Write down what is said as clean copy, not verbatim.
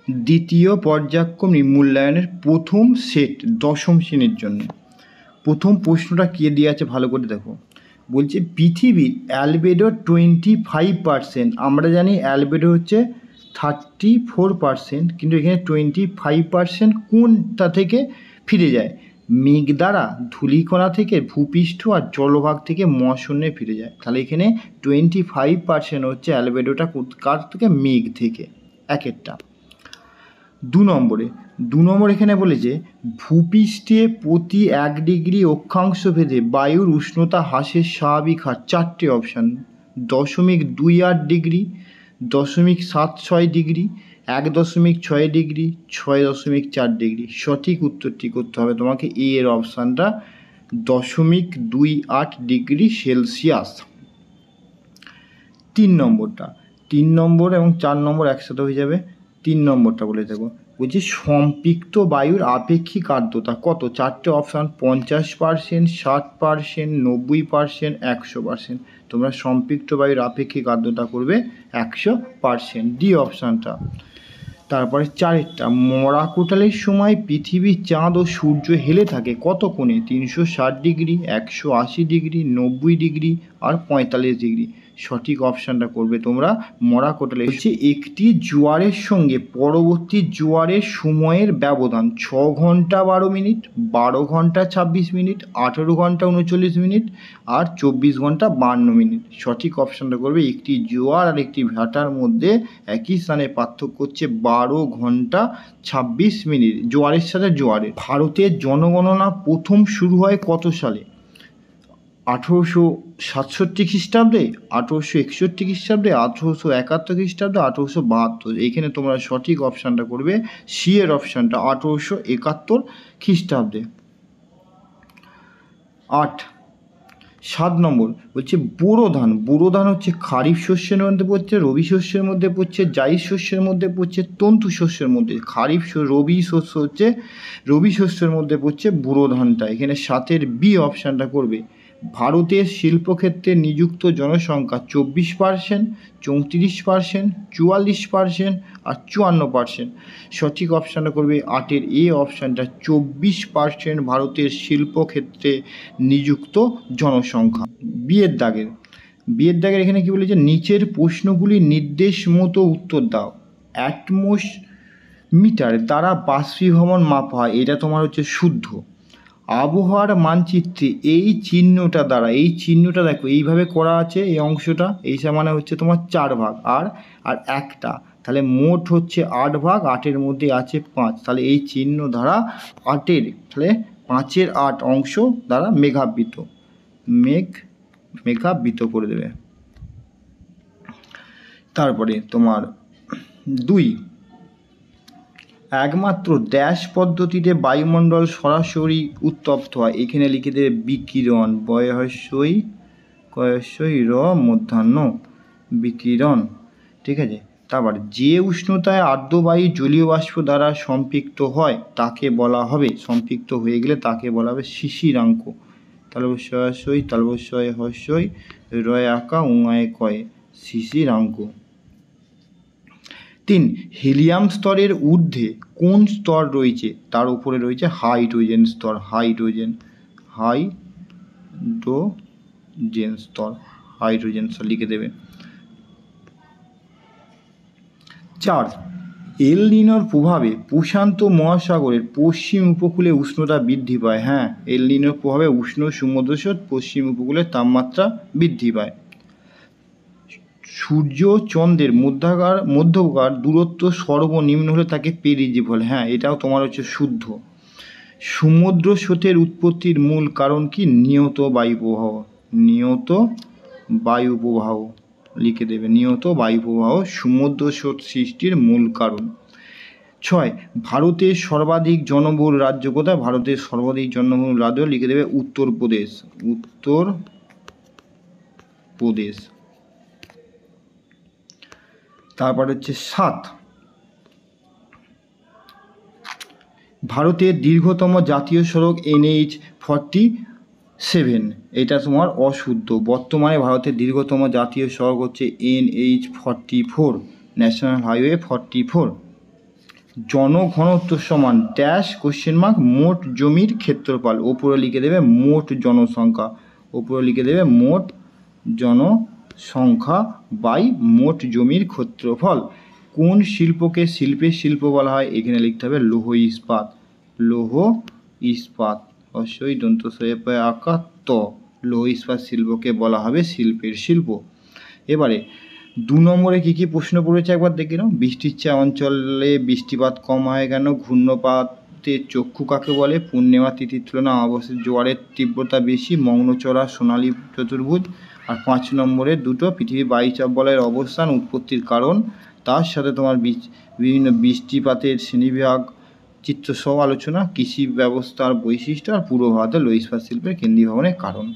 দ্বিতীয় পর্যায়ক্রমিক মূল্যায়নের প্রথম সেট দশম শ্রেণীর জন্য। প্রথম প্রশ্নটা কে দিয়ে আছে ভালো করে দেখো। বলছে পৃথিবীর অ্যালবেডো 25%, আমরা জানি অ্যালবেডো হচ্ছে 34%, কিন্তু এখানে 25% কোনটা থেকে ফিরে যায়? মেঘ দ্বারা, ধূলিকণা থেকে, ভূপৃষ্ঠ আর জলভাগ থেকে মহাশূন্যে ফিরে যায়। তাহলে এখানে 25% হচ্ছে অ্যালবেডোটা কার থেকে? মেঘ থেকে। একেরটা। দু নম্বর এখানে বলেছে ভূপৃষ্ঠে প্রতি 1 ডিগ্রি অক্ষাংশ ভেদে বায়ুর উষ্ণতা হ্রাসের স্বাভাবিক হার। 4টে option: 0.28 degree, 0.76 degree, 1.6 degree, 6.4 degree. সঠিক উত্তরটি করতে হবে তোমাকে এর অপশানটা 0.28 ডিগ্রি সেলসিয়াস। 3 নম্বর এবং 4 নম্বর একসাথে হয়ে যাবে। 3 নম্বরটা বলে দেখো, বলছি সম্পৃক্ত বায়ুর আপেক্ষিক আর্দ্রতা কত? 4টে অপশান: 50%, 60%, 90%, 100%। তোমরা সম্পৃক্ত বায়ুর আপেক্ষিক আর্দ্রতা করবে 100%, ডি অপশানটা। তারপরে 4টা, মরা কোটালের সময় পৃথিবী, চাঁদ ও সূর্য হেলে থাকে কত কোণে? 360 ডিগ্রি, 180 ডিগ্রি, 90 ডিগ্রি আর 45 ডিগ্রি। সঠিক অপশানটা করবে তোমরা মরা কোটালে। হচ্ছে একটি জোয়ারের সঙ্গে পরবর্তী জোয়ারের সময়ের ব্যবধান 6 ঘন্টা 12 মিনিট, 12 ঘন্টা 26 মিনিট, 18 ঘন্টা 39 মিনিট আর 24 ঘন্টা 52 মিনিট। সঠিক অপশানটা করবে একটি জোয়ার আর একটি ভাটার মধ্যে একই স্থানে পার্থক্য হচ্ছে 12 ঘন্টা 26 মিনিট জোয়ারের সাথে জোয়ারের। ভারতের জনগণনা প্রথম শুরু হয় কত সালে? 1867 খ্রিস্টাব্দে, 1861 খ্রিস্টাব্দে, 1871 খ্রিস্টাব্দে, 1872। এইখানে তোমরা সঠিক অপশানটা করবে সি এর অপশানটা, 1871 খ্রিস্টাব্দে। 7 নম্বর বলছে বোরো ধান হচ্ছে খারিফ শস্যের মধ্যে পড়ছে, রবি শস্যের মধ্যে পড়ছে, জায়িদ শস্যের মধ্যে পড়ছে, তন্তু শস্যের মধ্যে। রবি শস্যের মধ্যে পড়ছে বোরো ধানটা। এখানে 7-এর বি অপশানটা করবে। ভারতের শিল্পক্ষেত্রে নিযুক্ত জনসংখ্যা 24%, 34%, 44% আর 54%। সঠিক অপশানটা করবে 8-এর এ অপশানটা, 24% ভারতের শিল্পক্ষেত্রে নিযুক্ত জনসংখ্যা। বিয়ের দাগের এখানে কী বলেছে? নিচের প্রশ্নগুলি নির্দেশ মতো উত্তর দাও। অ্যাটমোমিটার দ্বারা বাষ্পীভবন মাপা হয়, এটা তোমার হচ্ছে শুদ্ধ। আবহাওয়ার মানচিত্রে এই চিহ্নটা দ্বারা, এই চিহ্নটা দেখো এইভাবে করা আছে, এই অংশটা, এইটা মানে হচ্ছে তোমার 4 ভাগ আর একটা, তাহলে মোট হচ্ছে 8 ভাগ, 8-এর মধ্যে আছে 5, তাহলে এই চিহ্ন দ্বারা 8-এর, তাহলে 5-এর 8 অংশ দ্বারা মেঘাবৃত করে দেবে। তারপরে তোমার 2, একমাত্র ড্যাশ পদ্ধতিতে বায়ুমণ্ডল সরাসরি উত্তপ্ত হয়, এখানে লিখে দেবে বিকিরণ, বয়সই র মধ্যাহ্ন, বিকিরণ। ঠিক আছে। তারপর যে উষ্ণতায় আর্দ্র বায়ু জলীয় বাষ্প দ্বারা সম্পৃক্ত হয় তাকে বলা হবে, সম্পৃক্ত হয়ে গেলে তাকে বলা হবে শিশিরাঙ্ক। তালবস্যই হস্যই রয় আঁকা উঙায় কয়ে, শিশিরাঙ্ক। 3, হিলিয়াম স্তরের ঊর্ধ্বে কোন স্তর রয়েছে? তার উপরে রয়েছে হাইড্রোজেন স্তর, হাইড্রোজেন স্তর লিখে দেবে। 4, এল নিনোর প্রভাবে প্রশান্ত মহাসাগরের পশ্চিম উপকূলে উষ্ণতা বৃদ্ধি পায়। হ্যাঁ, এল নিনোর প্রভাবে উষ্ণ সমুদ্রস্রোত পশ্চিম উপকূলে তাপমাত্রা বৃদ্ধি পায়। সূর্য চন্দ্রের মধ্যকার দূরত্ব সর্বনিম্ন হলে তাকে পেরিজি বলে। হ্যাঁ, এটাও তোমার হচ্ছে শুদ্ধ। সমুদ্র স্রোতের উৎপত্তির মূল কারণ কি? নিয়ত বায়ুপ্রবাহ লিখে দেবে, নিয়ত বায়ুপ্রবাহ সমুদ্র স্রোত সৃষ্টির মূল কারণ। 6, ভারতের সর্বাধিক জনবহুল রাজ্য কোথায়? ভারতের সর্বাধিক জনবহুল রাজ্য লিখে দেবে উত্তরপ্রদেশ। তারপর হচ্ছে 7, ভারতের দীর্ঘতম জাতীয় সড়ক NH-47, এটা তোমার অশুদ্ধ। বর্তমানে ভারতের দীর্ঘতম জাতীয় সড়ক হচ্ছে NH-44, ন্যাশনাল হাইওয়ে 44। জনঘনত্ব সমান ড্যাশ কোশ্চেন মার্ক মোট জমির ক্ষেত্রফল। ওপরে লিখে দেবে মোট জনসংখ্যা, ওপরে লিখে দেবে মোট জনসংখ্যা বাই মোট জমির ক্ষেত্রফল। কোন শিল্পকে শিল্পের শিল্প বলা হয়? এখানে লিখতে হবে লৌহ ইস্পাত, লৌহ ইস্পাত, অবশ্যই দন্ত সয়ে আকার ত, লৌহ ইস্পাত শিল্পকে বলা হবে শিল্পের শিল্প। এবারে 2 নম্বরে কী কী প্রশ্ন পড়েছে একবার দেখে নাও। বৃষ্টির চেয়ে অঞ্চলে বৃষ্টিপাত কম হয় কেন? ঘূর্ণপাতের চক্ষু কাকে বলে? পূর্ণিমা তিথির তুলনায় অমাবস্যার জোয়ারের তীব্রতা বেশি। মগ্নচড়া, সোনালী চতুর্ভুজ। আর 5 নম্বরে দুটো পৃথিবীর বায়ুচাপ বলয়ের অবস্থান, উৎপত্তির কারণ, তার সাথে তোমার বিভিন্ন বৃষ্টিপাতের শ্রেণীবিভাগ, চিত্রসহ আলোচনা, কৃষি ব্যবস্থার বৈশিষ্ট্য আর পূর্ব ভারতের লৌহ ইস্পাত শিল্পের কেন্দ্রীভবনের কারণ।